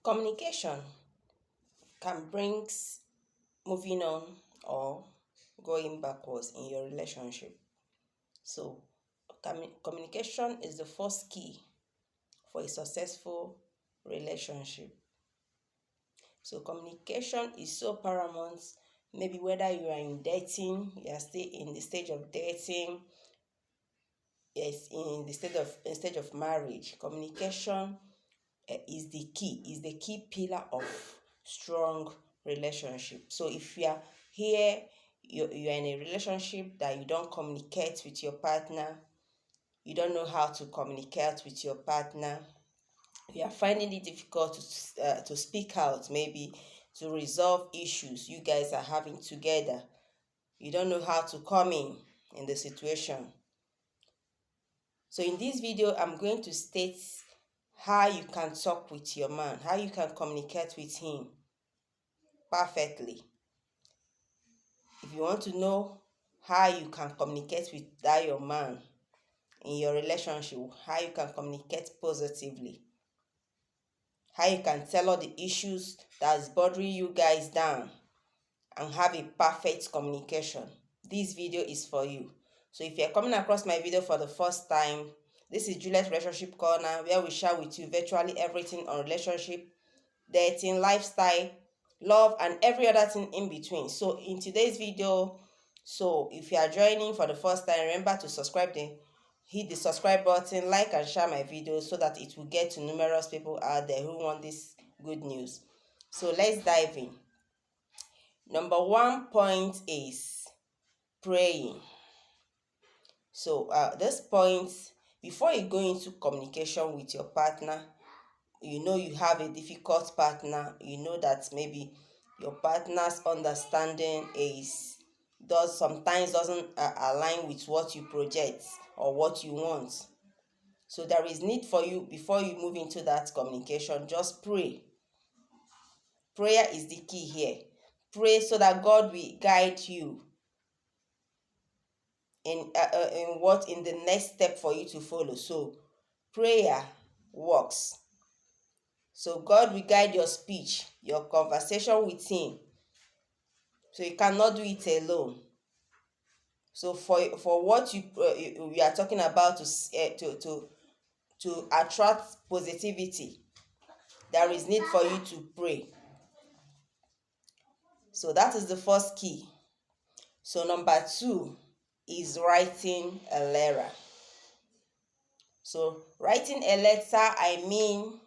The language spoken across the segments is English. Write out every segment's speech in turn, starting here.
Communication can bring moving on or going backwards in your relationship. So, communication is the first key for a successful relationship. So, communication is so paramount. Maybe whether you are in dating, you are still in the stage of dating, yes, in the stage of marriage. Communication is the key pillar of strong relationship. So if you are here, you're in a relationship that you don't communicate with your partner, you don't know how to communicate with your partner, you are finding it difficult to speak out, maybe to resolve issues you guys are having together, you don't know how to come in the situation. So in this video, I'm going to state how you can talk with your man, how you can communicate with him perfectly. If you want to know how you can communicate with that your man in your relationship, how you can communicate positively, how you can tell all the issues that's bothering you guys down and have a perfect communication, this video is for you. So if you're coming across my video for the first time, this is Juliet Relationship Corner, where we share with you virtually everything on relationship, dating, lifestyle, love, and every other thing in between. So in today's video, so if you are joining for the first time, remember to hit the subscribe button, like and share my videos so that it will get to numerous people out there who want this good news. So let's dive in. Number one point is praying. So this point, before you go into communication with your partner, you know you have a difficult partner, you know that maybe your partner's understanding sometimes doesn't align with what you project or what you want. So there is need for you, before you move into that communication, just pray. Prayer is the key here. Pray so that God will guide you in the next step for you to follow. So prayer works. So God will guide your speech, your conversation with him. So you cannot do it alone. So for what we are talking about to attract positivity, there is need for you to pray. So that is the first key. So number 2 is writing a letter. So writing a letter, I mean,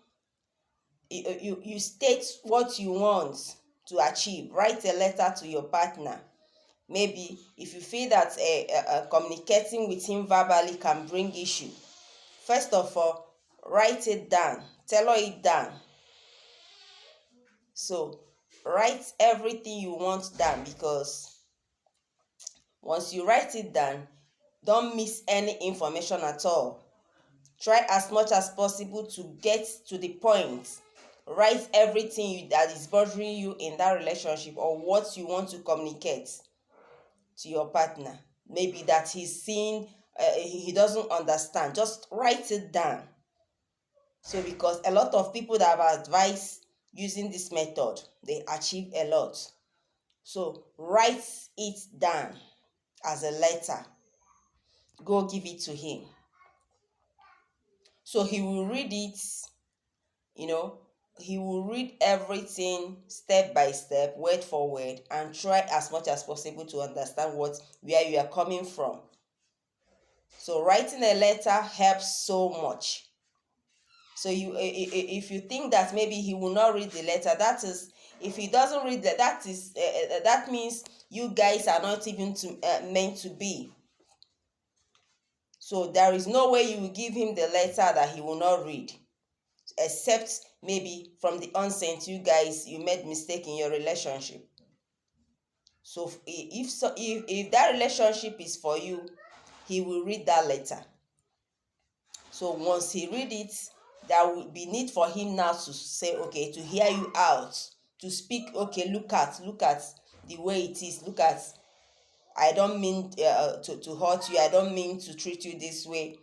you state what you want to achieve. Write a letter to your partner. Maybe if you feel that communicating with him verbally can bring issue, first of all, write it down, tell it down. So write everything you want down, because once you write it down, don't miss any information at all. Try as much as possible to get to the point. Write everything that is bothering you in that relationship, or what you want to communicate to your partner. Maybe that he's seeing, he doesn't understand. Just write it down. So because a lot of people that have advised using this method, they achieve a lot. So write it down as a letter. Go give it to him. So he will read it, he will read everything step by step, word for word, and try as much as possible to understand where you are coming from. So writing a letter helps so much. So if you think that maybe he will not read the letter, that is, if he doesn't read that means you guys are not even meant to be. So there is no way you will give him the letter that he will not read, except maybe from the onset you made mistake in your relationship. So if that relationship is for you, he will read that letter. So once he read it, there will be need for him now to say, okay, to hear you out, to speak, okay, look at the way it is, look at, I don't mean to hurt you, I don't mean to treat you this way.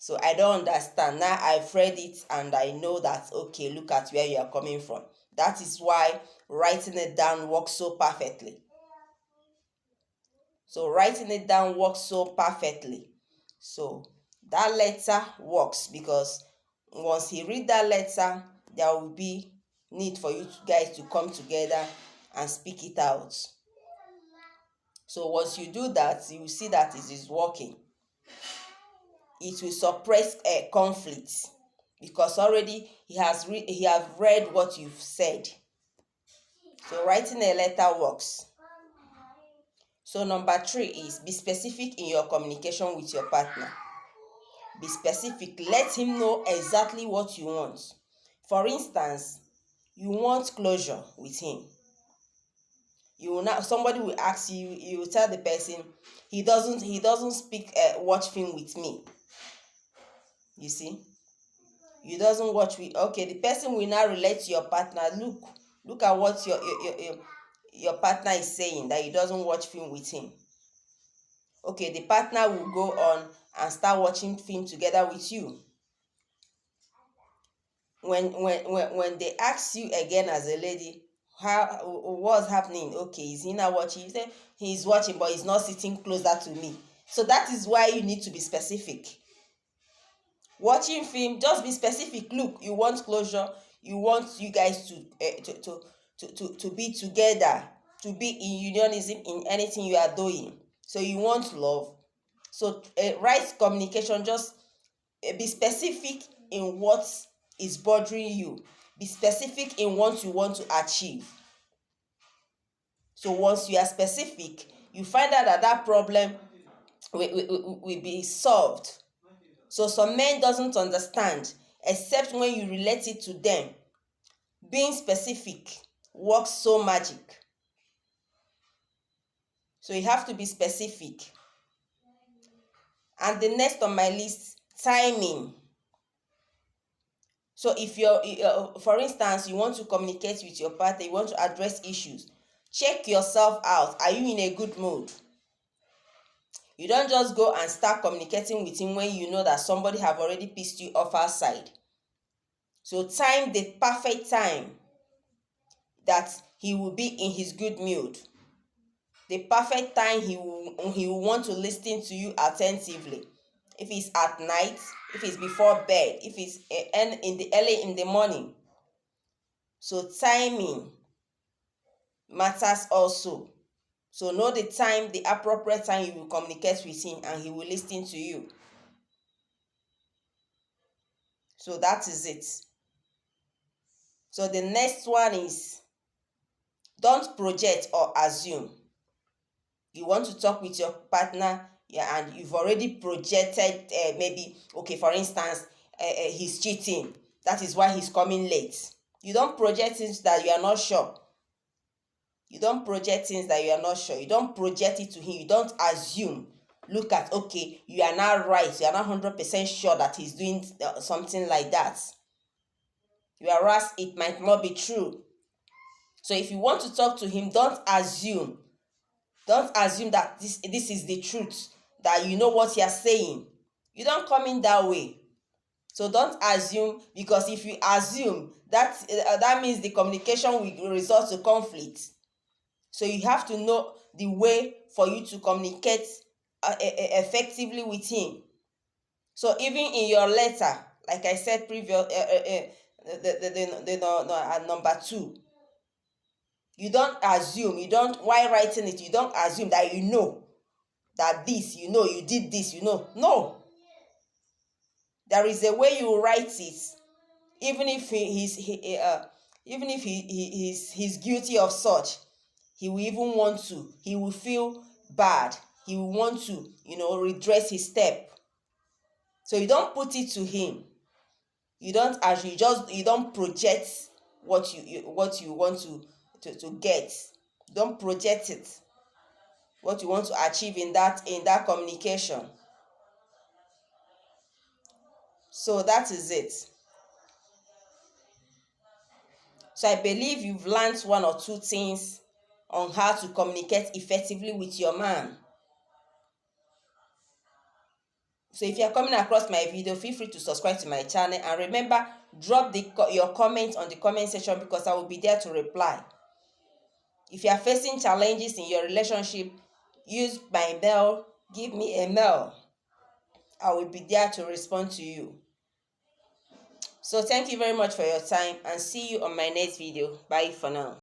So I don't understand. Now I've read it and I know that, okay, look at where you are coming from. That is why writing it down works so perfectly. So writing it down works so perfectly. So that letter works because once he read that letter, there will be need for you guys to come together and speak it out. So once you do that, you will see that it is working. It will suppress a conflict because already he has read what you've said. So writing a letter works. So number 3 is be specific in your communication with your partner. Be specific. Let him know exactly what you want. For instance, you want closure with him. You will not, somebody will ask you, you will tell the person he doesn't speak watch film with me. You see? You doesn't watch with, okay, the person will now relate to your partner. Look at what your partner is saying, that he doesn't watch film with him. Okay, the partner will go on and start watching film together with you. When they ask you again as a lady, what's happening? Okay, is he not watching? You say he's watching, but he's not sitting closer to me. So that is why you need to be specific. Watching film, just be specific. Look, you want closure. You want you guys to be together, to be in unionism in anything you are doing. So you want love. So right communication, just be specific in what is bothering you. Be specific in what you want to achieve. So once you are specific, you find out that problem will be solved. So some men doesn't understand except when you relate it to them. Being specific works so magic. So you have to be specific. And the next on my list, timing. So if for instance, you want to communicate with your partner, you want to address issues, check yourself out. Are you in a good mood? You don't just go and start communicating with him when you know that somebody have already pissed you off outside. So time the perfect time that he will be in his good mood. The perfect time he will want to listen to you attentively. If it's at night, if it's before bed, if it's early in the morning. So timing matters also. So know the time, the appropriate time you will communicate with him and he will listen to you. So that is it. So the next one is don't project or assume. You want to talk with your partner, yeah, and you've already projected maybe, okay, for instance, he's cheating. That is why he's coming late. You don't project things that you are not sure. You don't project things that you are not sure. You don't project it to him. You don't assume. Look at, okay, you are not right. You are not 100% sure that he's doing something like that. Whereas it might not be true. So if you want to talk to him, don't assume. Don't assume that this is the truth, that you know what you are saying. You don't come in that way. So don't assume, because if you assume, that means the communication will result to conflict. So you have to know the way for you to communicate effectively with him. So even in your letter, like I said previous, number 2, you don't assume. You don't, while writing it, you don't assume that you know that this, you know, you did this, you know. No. There is a way you write it. Even if he's guilty of such, he will feel bad. He will want to, redress his step. So you don't put it to him. You don't you don't project what you want to get. Don't project it. What you want to achieve in that communication. So that is it. So I believe you've learned one or two things on how to communicate effectively with your man. So if you are coming across my video, feel free to subscribe to my channel, and remember, drop your comments on the comment section because I will be there to reply. If you are facing challenges in your relationship, use my mail, give me a mail. I will be there to respond to you. So thank you very much for your time, and see you on my next video. Bye for now.